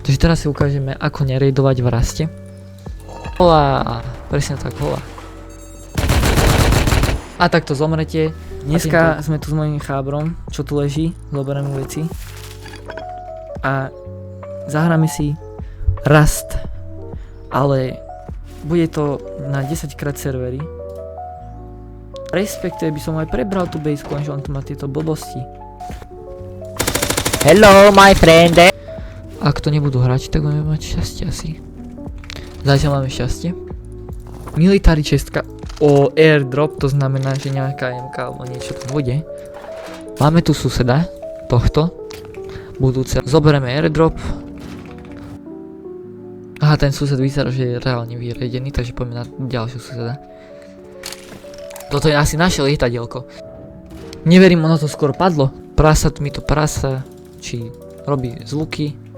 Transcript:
Takže teraz si ukážeme, ako nerejdovať v raste. Hola, presne tak, hola. A takto zomrete. Dneska sme tu s mojím chábrom, čo tu leží, zoberieme mu veci. A zahráme si Rust. Ale bude to na 10x servery. Respektive by som aj prebral tú baseku, lenže on tu má tieto blbosti. Hello, my friend. Ak to nebudú hrať, tak budeme mať šťastie asi. Zatiaľ máme šťastie. Military čestka o airdrop, to znamená, že nejaká MK alebo niečo tam bude. Máme tu suseda, tohto. Budúce. Zoberieme airdrop. Aha, ten sused vyzerá, že je reálne vyredený, takže poďme na ďalšiu suseda. Toto je asi naše lietadielko. Neverím, ono to skoro padlo. Prasa mi to či robí zvuky.